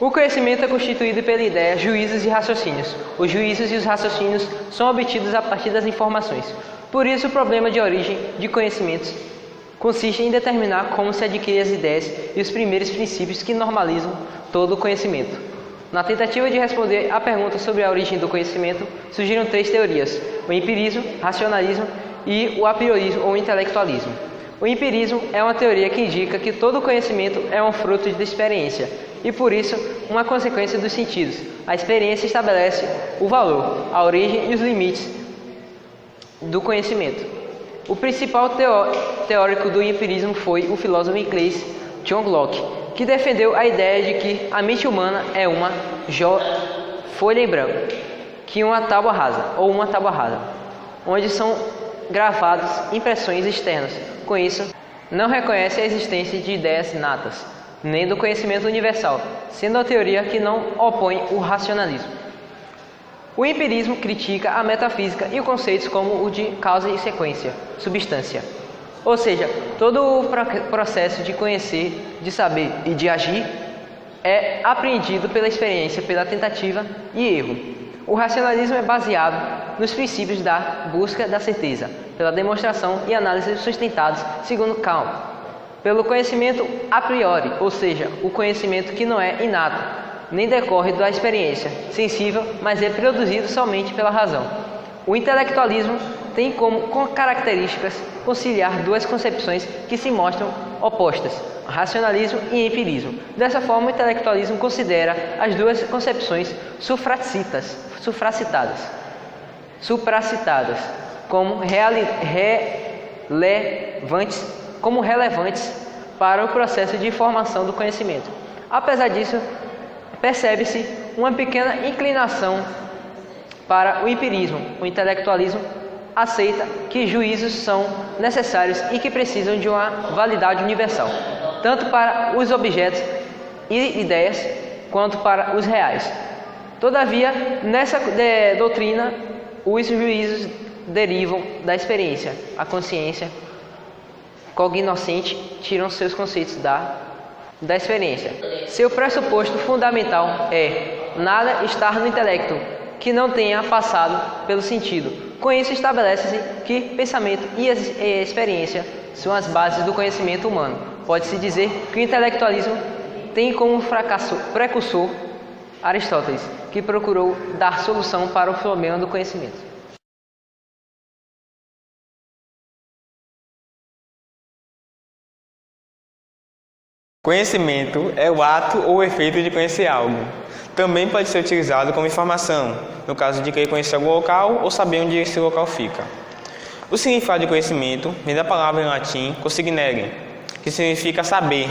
O conhecimento é constituído pela ideia, juízos e raciocínios. Os juízos e os raciocínios são obtidos a partir das informações. Por isso, o problema de origem de conhecimentos consiste em determinar como se adquirem as ideias e os primeiros princípios que normalizam todo o conhecimento. Na tentativa de responder à pergunta sobre a origem do conhecimento, surgiram 3 teorias: o empirismo, racionalismo e o apriorismo ou intelectualismo. O empirismo é uma teoria que indica que todo conhecimento é um fruto da experiência e, por isso, uma consequência dos sentidos. A experiência estabelece o valor, a origem e os limites do conhecimento. O principal teórico do empirismo foi o filósofo inglês John Locke, que defendeu a ideia de que a mente humana é uma folha em branco, que uma tábua rasa, onde são gravadas impressões externas. Com isso, não reconhece a existência de ideias natas, nem do conhecimento universal, sendo a teoria que não opõe o racionalismo. O empirismo critica a metafísica e conceitos como o de causa e sequência, substância. Ou seja, todo o processo de conhecer, de saber e de agir é apreendido pela experiência, pela tentativa e erro. O racionalismo é baseado nos princípios da busca da certeza, pela demonstração e análise sustentados segundo Kant, pelo conhecimento a priori, ou seja, o conhecimento que não é inato, nem decorre da experiência sensível, mas é produzido somente pela razão. O intelectualismo tem como características conciliar 2 concepções que se mostram opostas, racionalismo e empirismo. Dessa forma, o intelectualismo considera as 2 concepções supracitadas como relevantes para o processo de formação do conhecimento. Apesar disso, percebe-se uma pequena inclinação para o empirismo. O intelectualismo aceita que juízos são necessários e que precisam de uma validade universal, tanto para os objetos e ideias quanto para os reais. Todavia, nessa doutrina, os juízos derivam da experiência. A consciência cognoscente tiram seus conceitos da experiência. Seu pressuposto fundamental é nada estar no intelecto que não tenha passado pelo sentido. Com isso, estabelece-se que pensamento e experiência são as bases do conhecimento humano. Pode-se dizer que o intelectualismo tem como precursor Aristóteles, que procurou dar solução para o problema do conhecimento. Conhecimento é o ato ou efeito de conhecer algo. Também pode ser utilizado como informação, no caso de querer conhecer algum local ou saber onde esse local fica. O significado de conhecimento vem da palavra em latim cognoscere, que significa saber.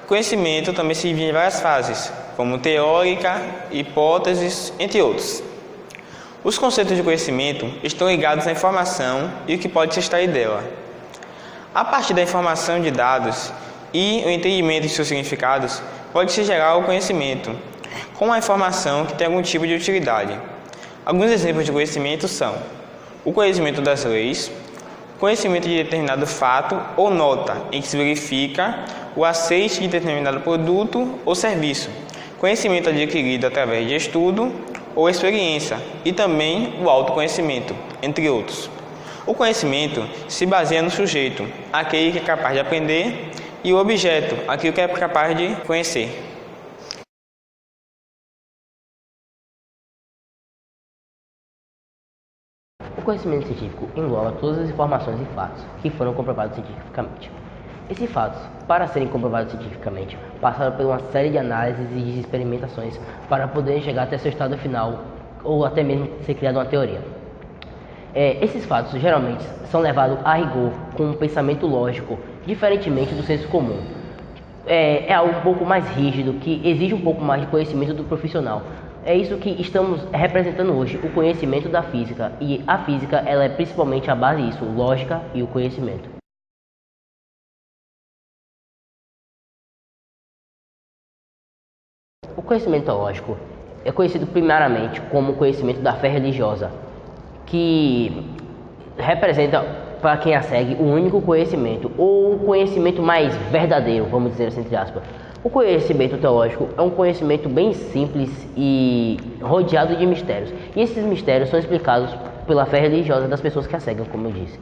Conhecimento também se divide em várias fases, como teórica, hipóteses, entre outros. Os conceitos de conhecimento estão ligados à informação e o que pode se extrair dela. A partir da informação de dados e o entendimento de seus significados, pode-se gerar o conhecimento, com a informação que tem algum tipo de utilidade. Alguns exemplos de conhecimento são o conhecimento das leis, conhecimento de determinado fato ou nota em que se verifica o aceite de determinado produto ou serviço, conhecimento adquirido através de estudo ou experiência e também o autoconhecimento, entre outros. O conhecimento se baseia no sujeito, aquele que é capaz de aprender, e o objeto, aquilo que é capaz de conhecer. O conhecimento científico engloba todas as informações e fatos que foram comprovados cientificamente. Esses fatos, para serem comprovados cientificamente, passaram por uma série de análises e de experimentações para poderem chegar até seu estado final ou até mesmo ser criada uma teoria. Esses fatos geralmente são levados a rigor com um pensamento lógico, diferentemente do senso comum. É algo um pouco mais rígido, que exige um pouco mais de conhecimento do profissional. É isso que estamos representando hoje, o conhecimento da física. E a física, ela é principalmente a base disso, lógica e o conhecimento. O conhecimento lógico é conhecido primariamente como o conhecimento da fé religiosa, que representa, para quem a segue, o único conhecimento, ou o conhecimento mais verdadeiro, vamos dizer assim, entre aspas. O conhecimento teológico é um conhecimento bem simples e rodeado de mistérios. E esses mistérios são explicados pela fé religiosa das pessoas que a seguem, como eu disse.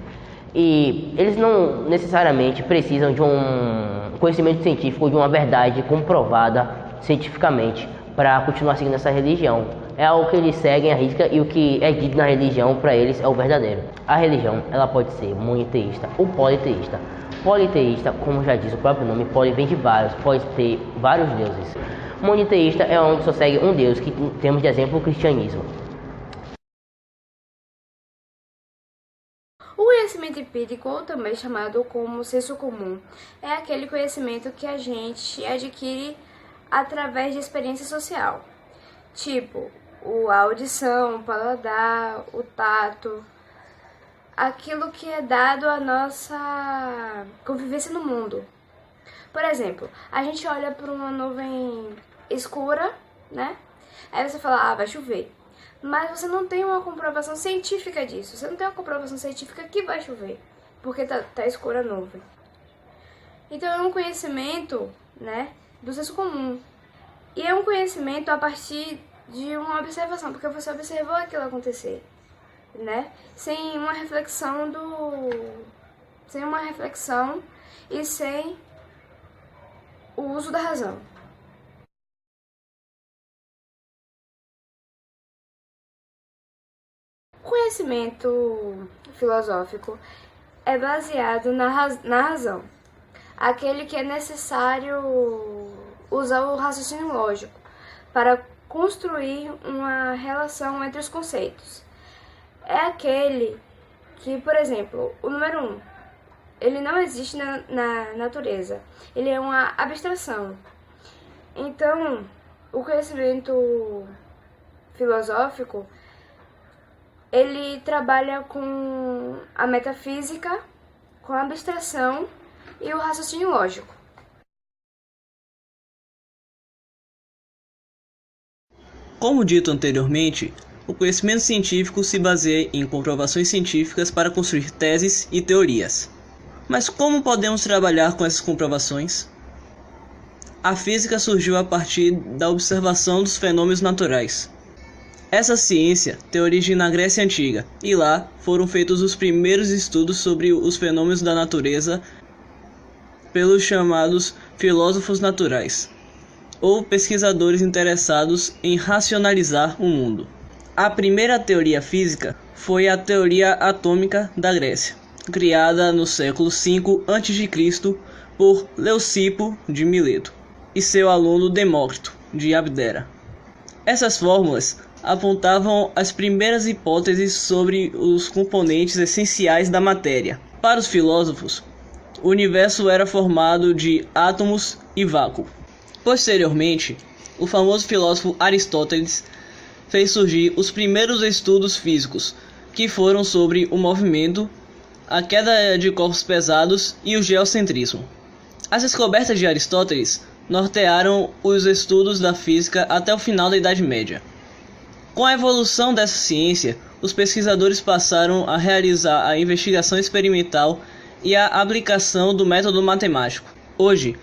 E eles não necessariamente precisam de um conhecimento científico ou de uma verdade comprovada cientificamente para continuar seguindo essa religião. É algo que eles seguem à risca e o que é dito na religião para eles é o verdadeiro. A religião, ela pode ser monoteísta ou politeísta. Politeísta, como já diz o próprio nome, pode vem de vários, pode ter vários deuses. Monoteísta é onde só segue um deus, que temos de exemplo o cristianismo. O conhecimento empírico, ou também chamado como senso comum, é aquele conhecimento que a gente adquire através de experiência social, tipo a audição, o paladar, o tato, aquilo que é dado à nossa convivência no mundo. Por exemplo, a gente olha para uma nuvem escura, né? Aí você fala, vai chover. Mas você não tem uma comprovação científica disso. Você não tem uma comprovação científica que vai chover, porque tá escura a nuvem. Então é um conhecimento, né, do senso comum. E é um conhecimento a partir de uma observação, porque você observou aquilo acontecer, né? Sem uma reflexão e sem o uso da razão. O conhecimento filosófico é baseado na razão, aquele que é necessário usar o raciocínio lógico para construir uma relação entre os conceitos. É aquele que, por exemplo, o número 1, ele não existe na natureza, ele é uma abstração. Então, o conhecimento filosófico, ele trabalha com a metafísica, com a abstração e o raciocínio lógico. Como dito anteriormente, o conhecimento científico se baseia em comprovações científicas para construir teses e teorias. Mas como podemos trabalhar com essas comprovações? A física surgiu a partir da observação dos fenômenos naturais. Essa ciência tem origem na Grécia Antiga, e lá foram feitos os primeiros estudos sobre os fenômenos da natureza pelos chamados filósofos naturais, ou pesquisadores interessados em racionalizar o mundo. A primeira teoria física foi a teoria atômica da Grécia, criada no século V a.C. por Leucipo de Mileto e seu aluno Demócrito de Abdera. Essas fórmulas apontavam as primeiras hipóteses sobre os componentes essenciais da matéria. Para os filósofos, o universo era formado de átomos e vácuo. Posteriormente, o famoso filósofo Aristóteles fez surgir os primeiros estudos físicos, que foram sobre o movimento, a queda de corpos pesados e o geocentrismo. As descobertas de Aristóteles nortearam os estudos da física até o final da Idade Média. Com a evolução dessa ciência, os pesquisadores passaram a realizar a investigação experimental e a aplicação do método matemático. Hoje,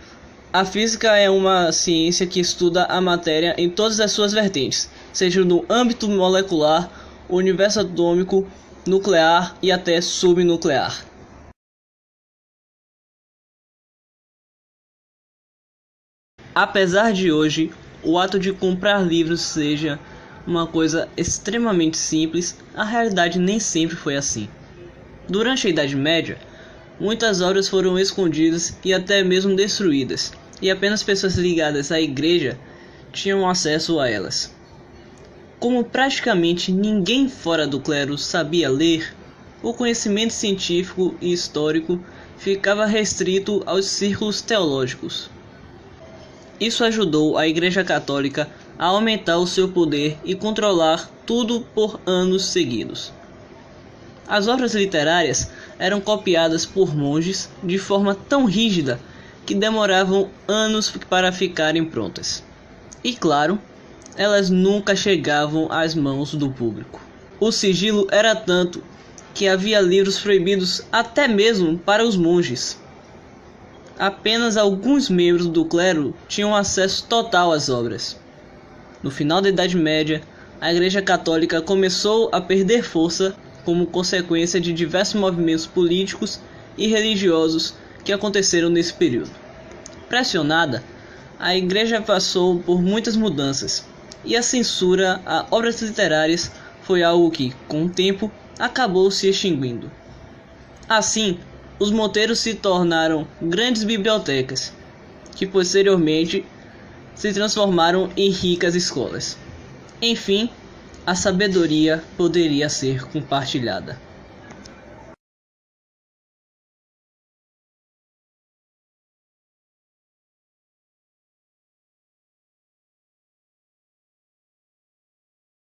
a física é uma ciência que estuda a matéria em todas as suas vertentes, seja no âmbito molecular, universo atômico, nuclear e até subnuclear. Apesar de hoje o ato de comprar livros seja uma coisa extremamente simples, a realidade nem sempre foi assim. Durante a Idade Média, muitas obras foram escondidas e até mesmo destruídas, e apenas pessoas ligadas à igreja tinham acesso a elas. Como praticamente ninguém fora do clero sabia ler, o conhecimento científico e histórico ficava restrito aos círculos teológicos. Isso ajudou a Igreja Católica a aumentar o seu poder e controlar tudo por anos seguidos. As obras literárias eram copiadas por monges de forma tão rígida que demoravam anos para ficarem prontas. E claro, elas nunca chegavam às mãos do público. O sigilo era tanto que havia livros proibidos até mesmo para os monges. apenas alguns membros do clero tinham acesso total às obras. No final da Idade Média, a Igreja Católica começou a perder força como consequência de diversos movimentos políticos e religiosos que aconteceram nesse período. Pressionada, a Igreja passou por muitas mudanças, e a censura a obras literárias foi algo que, com o tempo, acabou se extinguindo. Assim, os moteiros se tornaram grandes bibliotecas, que posteriormente se transformaram em ricas escolas. Enfim, a sabedoria poderia ser compartilhada.